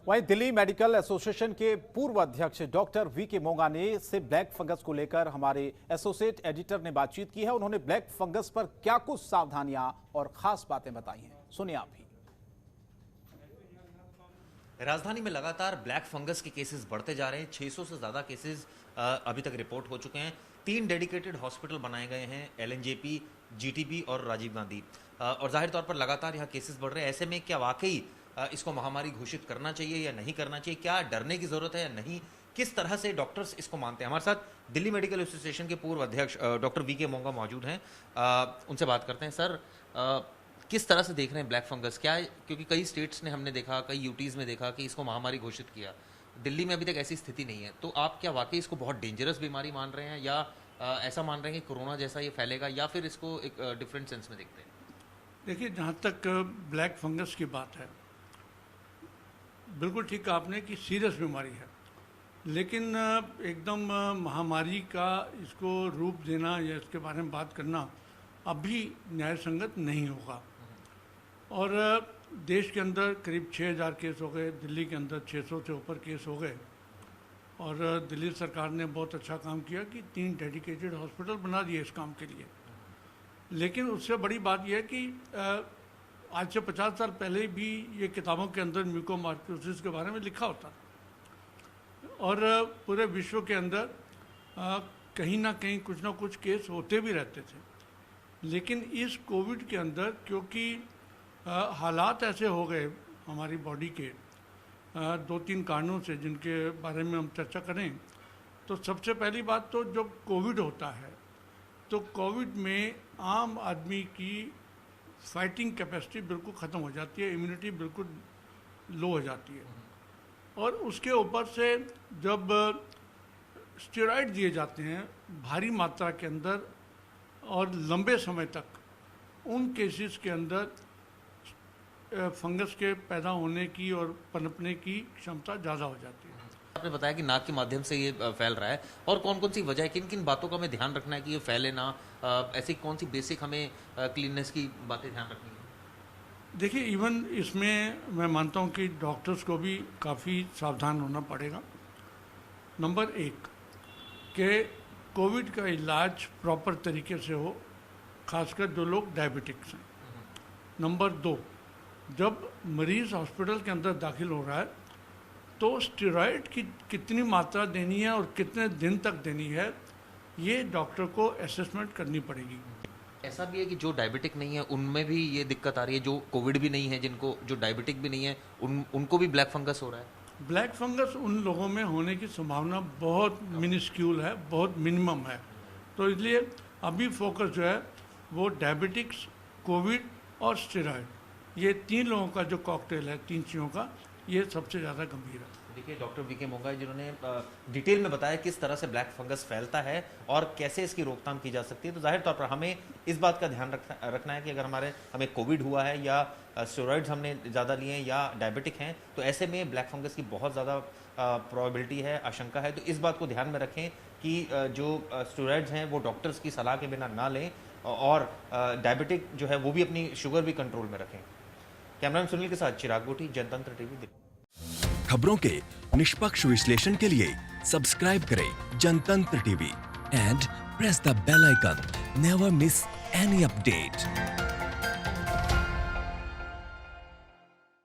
वहीं Delhi medical association के पूर्व अध्यक्ष डॉक्टर वी के मोंगा ने से ब्लैक फंगस को लेकर हमारे एसोसिएट एडिटर ने बातचीत की है। उन्होंने ब्लैक फंगस पर क्या कुछ सावधानियां और खास बातें बताई हैं, सुनिए आप भी। राजधानी में लगातार ब्लैक फंगस के केसेस बढ़ते जा रहे हैं। 600 से ज़्यादा केसेस अभी तक रिपोर्ट हो चुके हैं। 3 डेडिकेटेड हॉस्पिटल बनाए गए हैं, LNJP, GTB और राजीव गांधी। और जाहिर तौर पर लगातार यहाँ केसेस बढ़ रहे हैं। ऐसे में क्या वाकई इसको महामारी घोषित करना चाहिए या नहीं करना चाहिए? क्या डरने की ज़रूरत है या नहीं? किस तरह से डॉक्टर्स इसको मानते हैं? हमारे साथ दिल्ली मेडिकल एसोसिएशन के पूर्व अध्यक्ष डॉक्टर वी के मोंगा मौजूद हैं। उनसे बात करते हैं। सर, किस तरह से देख रहे हैं ब्लैक फंगस? क्या है, क्योंकि कई स्टेट्स ने हमने देखा, कई यूटीज़ में देखा कि इसको महामारी घोषित किया। दिल्ली में अभी तक ऐसी स्थिति नहीं है, तो आप क्या वाकई इसको बहुत डेंजरस बीमारी मान रहे हैं या ऐसा मान रहे हैं कि कोरोना जैसा ये फैलेगा, या फिर इसको एक डिफरेंट सेंस में देखते हैं? देखिए, जहाँ तक ब्लैक फंगस की बात है, बिल्कुल ठीक कहा आपने कि सीरियस बीमारी है, लेकिन एकदम महामारी का इसको रूप देना या इसके बारे में बात करना अभी न्याय संगत नहीं होगा। और देश के अंदर करीब 6000 केस हो गए, दिल्ली के अंदर 600 से ऊपर केस हो गए, और दिल्ली सरकार ने बहुत अच्छा काम किया कि 3 डेडिकेटेड हॉस्पिटल बना दिए इस काम के लिए। लेकिन उससे बड़ी बात यह है कि आज से 50 साल पहले भी ये किताबों के अंदर म्यूकोमार्कोसिस के बारे में लिखा होता था, और पूरे विश्व के अंदर कहीं ना कहीं कुछ ना कुछ केस होते भी रहते थे। लेकिन इस कोविड के अंदर क्योंकि हालात ऐसे हो गए हमारी बॉडी के 2-3 कारणों से, जिनके बारे में हम चर्चा करें, तो सबसे पहली बात तो जब कोविड होता है तो कोविड में आम आदमी की फाइटिंग कैपेसिटी बिल्कुल ख़त्म हो जाती है, इम्यूनिटी बिल्कुल लो हो जाती है। और उसके ऊपर से जब स्टेरॉइड दिए जाते हैं भारी मात्रा के अंदर और लंबे समय तक, उन केसेस के अंदर फंगस के पैदा होने की और पनपने की क्षमता ज़्यादा हो जाती है। आपने बताया कि नाक के माध्यम से ये फैल रहा है, और कौन कौन सी वजह है, किन किन बातों का हमें ध्यान रखना है कि ये फैले ना? ऐसी कौन सी बेसिक हमें क्लीननेस की बातें ध्यान रखनी है? देखिए, इवन इसमें मैं मानता हूँ कि डॉक्टर्स को भी काफ़ी सावधान होना पड़ेगा। नंबर 1 कि कोविड का इलाज प्रॉपर तरीके से हो, खासकर जो लोग डायबिटिक्स हैं। नंबर 2, जब मरीज़ हॉस्पिटल के अंदर दाखिल हो रहा है तो स्टेरॉइड की कितनी मात्रा देनी है और कितने दिन तक देनी है, ये डॉक्टर को असेसमेंट करनी पड़ेगी। ऐसा भी है कि जो डायबिटिक नहीं है उनमें भी ये दिक्कत आ रही है, जो कोविड भी नहीं है, जिनको जो डायबिटिक भी नहीं है उनको भी ब्लैक फंगस हो रहा है? ब्लैक फंगस उन लोगों में होने की संभावना बहुत मिनिस्क्यूल है, बहुत मिनिमम है। तो इसलिए अभी फोकस जो है वो डायबिटिक्स, कोविड और स्टेरॉइड, ये 3 लोगों का जो कॉकटेल है, 3 चीज़ों का, ये सबसे ज़्यादा गंभीर है। देखिए, डॉक्टर वी के मोंगा जिन्होंने डिटेल में बताया किस तरह से ब्लैक फंगस फैलता है और कैसे इसकी रोकथाम की जा सकती है। तो जाहिर तौर पर हमें इस बात का ध्यान रखना है कि अगर हमें कोविड हुआ है या स्टेरॉइड्स हमने ज़्यादा लिए हैं या डायबिटिक हैं, तो ऐसे में ब्लैक फंगस की बहुत ज़्यादा प्रोबेबिलिटी है, आशंका है। तो इस बात को ध्यान में रखें कि जो स्टेरॉइड्स हैं वो डॉक्टर्स की सलाह के बिना ना लें, और डायबिटिक जो है वो भी अपनी शुगर भी कंट्रोल में रखें। कैमरामैन सुनील के साथ चिराग गोटी, जनतंत्र टीवी। खबरों के निष्पक्ष विश्लेषण के लिए सब्सक्राइब करें Jantantra TV and press the bell icon. Never miss any update.